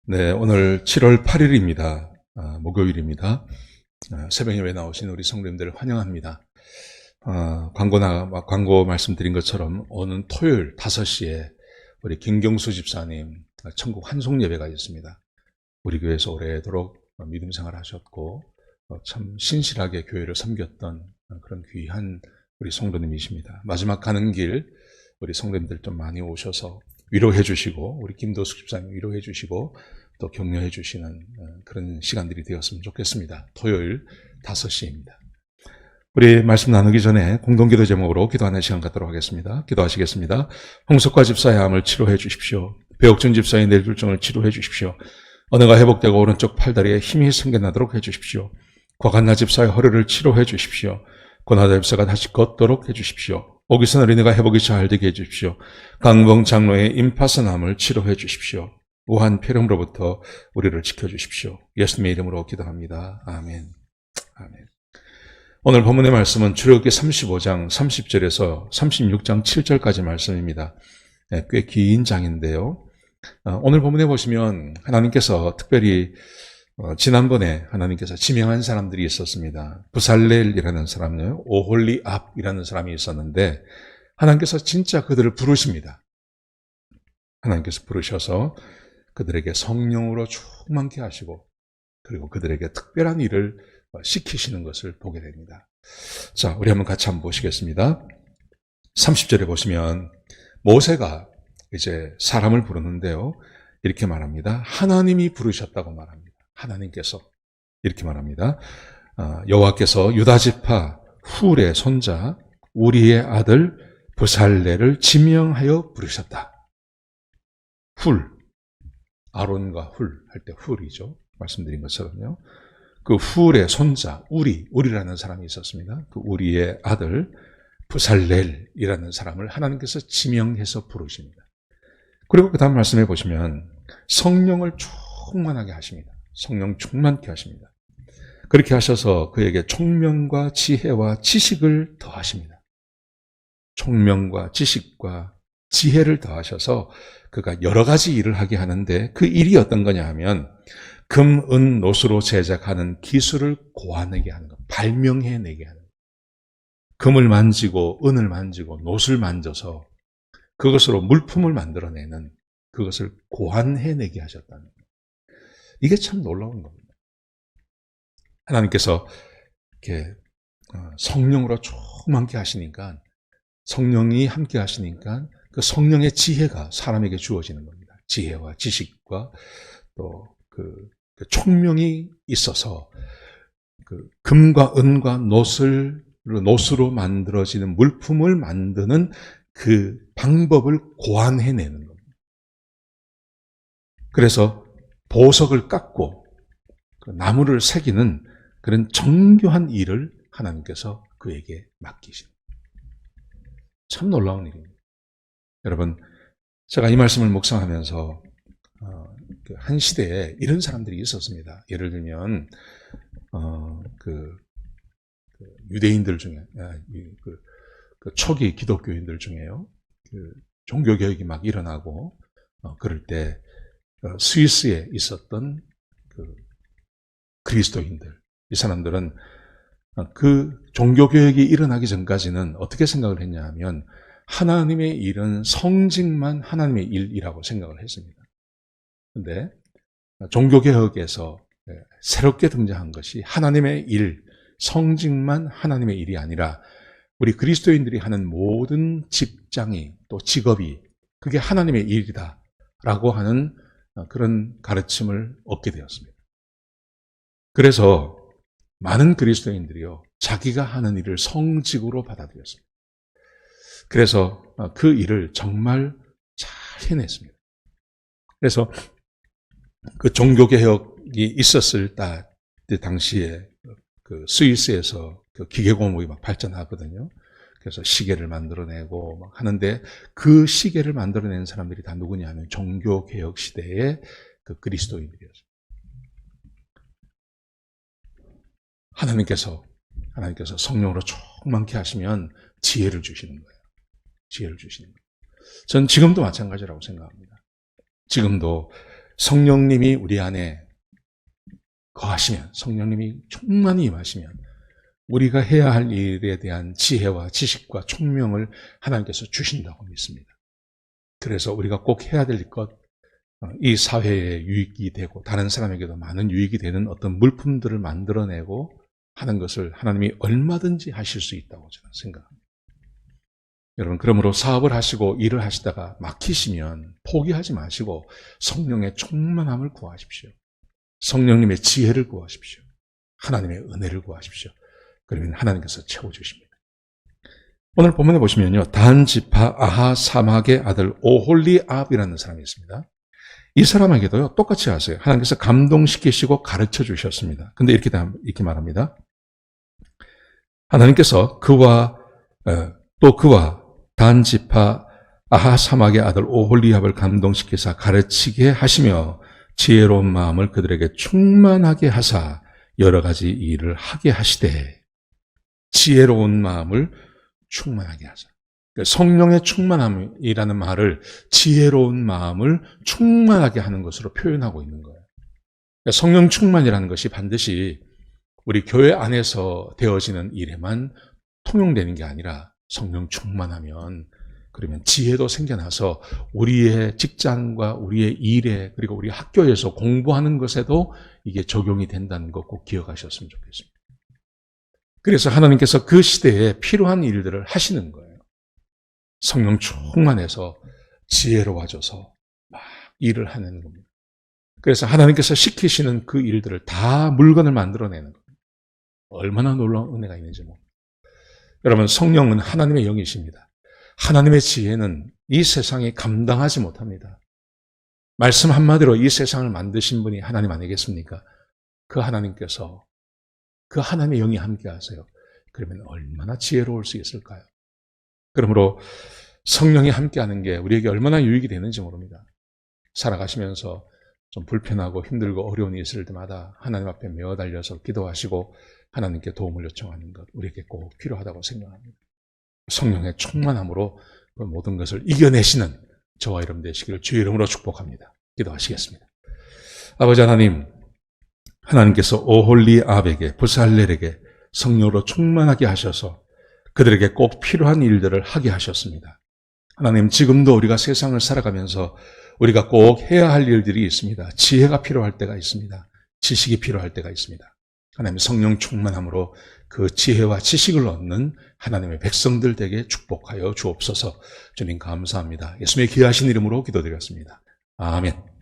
네, 오늘 7월 8일입니다. 목요일입니다. 새벽 예배 나오신 우리 성도님들 환영합니다. 광고 말씀드린 것처럼 오는 토요일 5시에 우리 김경수 집사님 천국 환송 예배가 있습니다. 우리 교회에서 오래도록 믿음 생활 하셨고 참 신실하게 교회를 섬겼던 그런 귀한 우리 성도님이십니다. 마지막 가는 길 우리 성도님들 좀 많이 오셔서 위로해 주시고 우리 김도숙 집사님 위로해 주시고 또 격려해 주시는 그런 시간들이 되었으면 좋겠습니다. 토요일 5시입니다. 우리 말씀 나누기 전에 공동기도 제목으로 기도하는 시간 갖도록 하겠습니다. 기도하시겠습니다. 홍석과 집사의 암을 치료해 주십시오. 배옥준 집사의 뇌졸중을 치료해 주십시오. 언어가 회복되고 오른쪽 팔다리에 힘이 생겨나도록 해 주십시오. 곽한나 집사의 허리를 치료해 주십시오. 권하다 집사가 다시 걷도록 해 주십시오. 오기선 어린이가 회복이 잘 되게 해 주십시오. 강봉 장로의 임파선암을 치료해 주십시오. 우한 폐렴으로부터 우리를 지켜주십시오. 예수님의 이름으로 기도합니다. 아멘. 아멘. 오늘 본문의 말씀은 출애굽기 35장 30절에서 36장 7절까지 말씀입니다. 꽤 긴 장인데요. 오늘 본문에 보시면 하나님께서 특별히 지난번에 하나님께서 지명한 사람들이 있었습니다. 부살렐이라는 사람요, 오홀리압이라는 사람이 있었는데 하나님께서 진짜 그들을 부르십니다. 하나님께서 부르셔서 그들에게 성령으로 충만케 하시고 그리고 그들에게 특별한 일을 시키시는 것을 보게 됩니다. 자, 우리 한번 같이 한번 보시겠습니다. 30절에 보시면 모세가 이제 사람을 부르는데요. 이렇게 말합니다. 하나님이 부르셨다고 말합니다. 하나님께서 이렇게 말합니다. 여호와께서 유다 지파 훌의 손자 우리의 아들 부살레를 지명하여 부르셨다. 훌, 아론과 훌 할 때 훌이죠. 말씀드린 것처럼요. 그 훌의 손자 우리라는 사람이 있었습니다. 그 우리의 아들 부살렐이라는 사람을 하나님께서 지명해서 부르십니다. 그리고 그 다음 말씀해 보시면 성령을 충만하게 하십니다. 성령 충만케 하십니다. 그렇게 하셔서 그에게 총명과 지혜와 지식을 더하십니다. 총명과 지식과 지혜를 더하셔서 그가 여러 가지 일을 하게 하는데 그 일이 어떤 거냐 하면 금, 은, 노수로 제작하는 기술을 고안하게 하는 것, 발명해내게 하는 것. 금을 만지고 은을 만지고 노수를 만져서 그것으로 물품을 만들어내는 그것을 고안해내게 하셨다는 것. 이게 참 놀라운 겁니다. 하나님께서 이렇게 성령으로 충만케 하시니까 성령이 함께 하시니까 그 성령의 지혜가 사람에게 주어지는 겁니다. 지혜와 지식과 또 그 총명이 있어서 그 금과 은과 노수로 만들어지는 물품을 만드는 그 방법을 고안해내는 겁니다. 그래서 보석을 깎고 나무를 새기는 그런 정교한 일을 하나님께서 그에게 맡기십니다. 참 놀라운 일입니다. 여러분, 제가 이 말씀을 묵상하면서 한 시대에 이런 사람들이 있었습니다. 예를 들면 유대인들 중에 초기 기독교인들 중에요. 종교 개혁이 막 일어나고 그럴 때 스위스에 있었던 그리스도인들, 이 사람들은 그 종교 개혁이 일어나기 전까지는 어떻게 생각을 했냐 하면 하나님의 일은 성직만 하나님의 일이라고 생각을 했습니다. 그런데 종교개혁에서 새롭게 등장한 것이 하나님의 일, 성직만 하나님의 일이 아니라 우리 그리스도인들이 하는 모든 직장이 또 직업이 그게 하나님의 일이다 라고 하는 그런 가르침을 얻게 되었습니다. 그래서 많은 그리스도인들이요, 자기가 하는 일을 성직으로 받아들였습니다. 그래서 그 일을 정말 잘 해냈습니다. 그래서 그 종교개혁이 있었을 때 당시에 그 스위스에서 그 기계공업이 막 발전하거든요. 그래서 시계를 만들어내고 막 하는데 그 시계를 만들어내는 사람들이 다 누구냐 하면 종교개혁 시대의 그 그리스도인들이었습니다. 하나님께서 성령으로 충만케 하시면 지혜를 주시는 거예요. 지혜를 주시는 거예요. 전 지금도 마찬가지라고 생각합니다. 지금도 성령님이 우리 안에 거하시면, 성령님이 충만히 임하시면 우리가 해야 할 일에 대한 지혜와 지식과 총명을 하나님께서 주신다고 믿습니다. 그래서 우리가 꼭 해야 될 것, 이 사회에 유익이 되고 다른 사람에게도 많은 유익이 되는 어떤 물품들을 만들어내고 하는 것을 하나님이 얼마든지 하실 수 있다고 저는 생각합니다. 여러분, 그러므로 사업을 하시고 일을 하시다가 막히시면 포기하지 마시고 성령의 충만함을 구하십시오. 성령님의 지혜를 구하십시오. 하나님의 은혜를 구하십시오. 그러면 하나님께서 채워주십니다. 오늘 본문에 보시면요, 단 지파 아하사막의 아들 오홀리압이라는 사람이 있습니다. 이 사람에게도요 똑같이 하세요. 하나님께서 감동시키시고 가르쳐 주셨습니다. 근데 이렇게 말합니다. 하나님께서 그와 단 지파 아하사막의 아들 오홀리압을 감동시키사 가르치게 하시며 지혜로운 마음을 그들에게 충만하게 하사 여러 가지 일을 하게 하시되, 지혜로운 마음을 충만하게 하사. 성령의 충만함이라는 말을 지혜로운 마음을 충만하게 하는 것으로 표현하고 있는 거예요. 성령 충만이라는 것이 반드시 우리 교회 안에서 되어지는 일에만 통용되는 게 아니라 성령 충만하면 그러면 지혜도 생겨나서 우리의 직장과 우리의 일에 그리고 우리 학교에서 공부하는 것에도 이게 적용이 된다는 거 꼭 기억하셨으면 좋겠습니다. 그래서 하나님께서 그 시대에 필요한 일들을 하시는 거예요. 성령 충만해서 지혜로워져서 막 일을 하는 겁니다. 그래서 하나님께서 시키시는 그 일들을 다 물건을 만들어내는 겁니다. 얼마나 놀라운 은혜가 있는지 모릅니다. 여러분, 성령은 하나님의 영이십니다. 하나님의 지혜는 이 세상이 감당하지 못합니다. 말씀 한마디로 이 세상을 만드신 분이 하나님 아니겠습니까? 그 하나님께서 그 하나님의 영이 함께 하세요. 그러면 얼마나 지혜로울 수 있을까요? 그러므로 성령이 함께하는 게 우리에게 얼마나 유익이 되는지 모릅니다. 살아가시면서 좀 불편하고 힘들고 어려운 일이 있을 때마다 하나님 앞에 메어 달려서 기도하시고 하나님께 도움을 요청하는 것, 우리에게 꼭 필요하다고 생각합니다. 성령의 충만함으로 그 모든 것을 이겨내시는 저와 여러분 되시기를 주의 이름으로 축복합니다. 기도하시겠습니다. 아버지 하나님, 하나님께서 오홀리압에게, 부살렐에게 성령으로 충만하게 하셔서 그들에게 꼭 필요한 일들을 하게 하셨습니다. 하나님, 지금도 우리가 세상을 살아가면서 우리가 꼭 해야 할 일들이 있습니다. 지혜가 필요할 때가 있습니다. 지식이 필요할 때가 있습니다. 하나님, 성령 충만함으로 그 지혜와 지식을 얻는 하나님의 백성들 되게 축복하여 주옵소서. 주님 감사합니다. 예수님의 귀하신 이름으로 기도드렸습니다. 아멘.